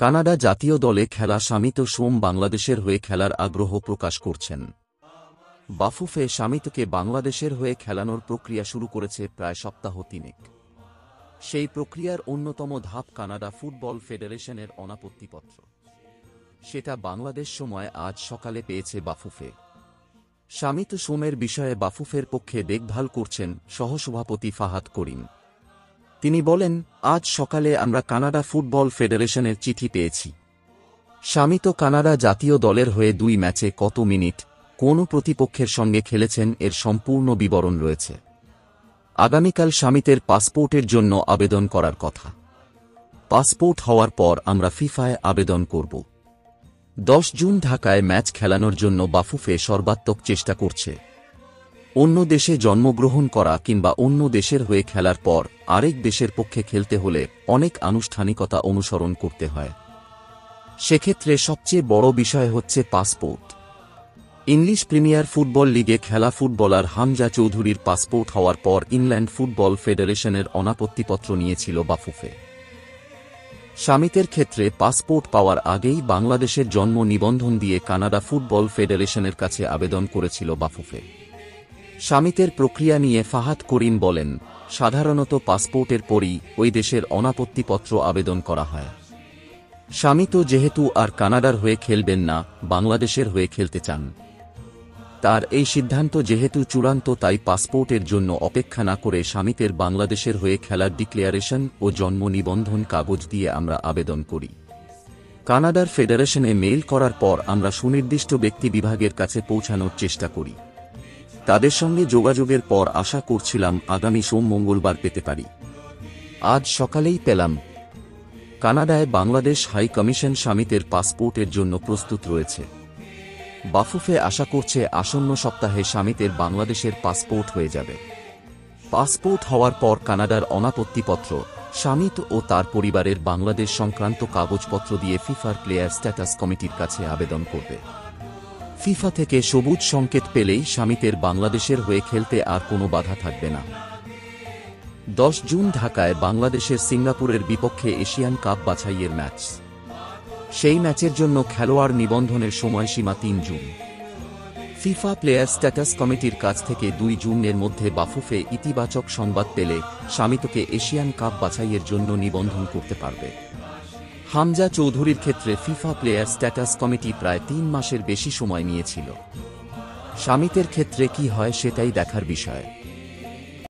Canada জাতীয় দলে খেলা শামিত সোম বাংলাদেশের হয়ে খেলার আগ্রহ প্রকাশ করছেন। বাফুফে শামিতকে বাংলাদেশের হয়ে খেলানোর প্রক্রিয়া শুরু করেছে প্রায় সপ্তাহ তিনেক। সেই প্রক্রিয়ার অন্যতম ধাপ কানাডা ফুটবল ফেডারেশনের অনাপত্তিপত্র। সেটা বাংলাদেশ সময় আজ সকালে পেয়েছে বাফুফে। শামিত সোমের বিষয়ে বাফুফের পক্ষে দেখভাল করছেন সহসভাপতি ফাহাদ করিম। তিনি বলেন, আজ সকালে আমরা কানাডা ফুটবল ফেডারেশনের চিঠি পেয়েছি। শামিত কানাডা জাতীয় দলের হয়ে 2 ম্যাচে কত মিনিট কোন প্রতিপক্ষের সঙ্গে খেলেছেন এর সম্পূর্ণ বিবরণ রয়েছে। আগামীকাল শামিতের পাসপোর্টের জন্য আবেদন করার কথা। পাসপোর্ট হওয়ার পর আমরা ফিফায় আবেদন করব। 10 জুন ঢাকায় ম্যাচ খেলানোর জন্য বাফুফে সর্বাত্মক চেষ্টা করছে। অন্য দেশে জন্মগ্রহণ করা কিংবা অন্য দেশের হয়ে খেলার পর আরেক দেশের পক্ষে খেলতে হলে অনেক আনুষ্ঠানিকতা অনুসরণ করতে হয়। সেক্ষেত্রে সবচেয়ে বড় বিষয় হচ্ছে পাসপোর্ট। ইংলিশ প্রিমিয়ার ফুটবল লিগে খেলা ফুটবলার হামজা চৌধুরীর পাসপোর্ট হওয়ার পর ইংল্যান্ড ফুটবল ফেডারেশনের অনাপত্তিপত্র নিয়েছিল বাফুফে। শামিতের ক্ষেত্রে পাসপোর্ট পাওয়ার আগেই বাংলাদেশের জন্ম নিবন্ধন দিয়ে কানাডা ফুটবল ফেডারেশনের কাছে আবেদন করেছিল বাফুফে। শামিতের প্রক্রিয়া নিয়ে ফাহাদ করিম বলেন, সাধারণত পাসপোর্টের পরই ওই দেশের অনাপত্তিপত্র আবেদন করা হয়। শামিত যেহেতু আর কানাডার হয়ে খেলবেন না, বাংলাদেশের হয়ে খেলতে চান। তার এই সিদ্ধান্ত যেহেতু চূড়ান্ত, তাই পাসপোর্টের জন্য অপেক্ষা না করে শামিতের বাংলাদেশের হয়ে খেলার ডিক্লারেশন ও জন্ম নিবন্ধন কাগজ দিয়ে আমরা আবেদন করি। কানাডার ফেডারেশনে মেইল করার পর আমরা সুনির্দিষ্ট ব্যক্তি বিভাগের কাছে পৌঁছানোর চেষ্টা করি। তাদের সঙ্গে যোগাযোগের পর আশা করছিলাম আগামী সোম মঙ্গলবার পেতে পারি। আজ সকালেই পেলাম। কানাডায় বাংলাদেশ হাই কমিশন শামিতের পাসপোর্টের জন্য প্রস্তুত রয়েছে। বাফুফে আশা করছে আসন্ন সপ্তাহে শামিতের বাংলাদেশের পাসপোর্ট হয়ে যাবে। পাসপোর্ট হওয়ার পর কানাডার অনাপত্তিপত্র, শামিত ও তার পরিবারের বাংলাদেশ সংক্রান্ত কাগজপত্র দিয়ে ফিফার প্লেয়ার স্ট্যাটাস কমিটির কাছে আবেদন করবে। ফিফা থেকে সবুজ সংকেত পেলেই শামিতের বাংলাদেশের হয়ে খেলতে আর কোনো বাধা থাকবে না। 10 জুন ঢাকায় বাংলাদেশের সিঙ্গাপুরের বিপক্ষে এশিয়ান কাপ বাছাইয়ের ম্যাচ। সেই ম্যাচের জন্য খেলোয়াড় নিবন্ধনের সময়সীমা 3 জুন। ফিফা প্লেয়ার স্ট্যাটাস কমিটির কাছ থেকে 2 জুনের মধ্যে বাফুফে ইতিবাচক সংবাদ পেলে শামিতকে এশিয়ান কাপ বাছাইয়ের জন্য নিবন্ধন করতে পারবে। হামজা চৌধুরীর ক্ষেত্রে ফিফা প্লেয়ার স্ট্যাটাস কমিটি প্রায় 3 মাসের বেশি সময় নিয়েছিল। শামিতের ক্ষেত্রে কি হয় সেটাই দেখার বিষয়।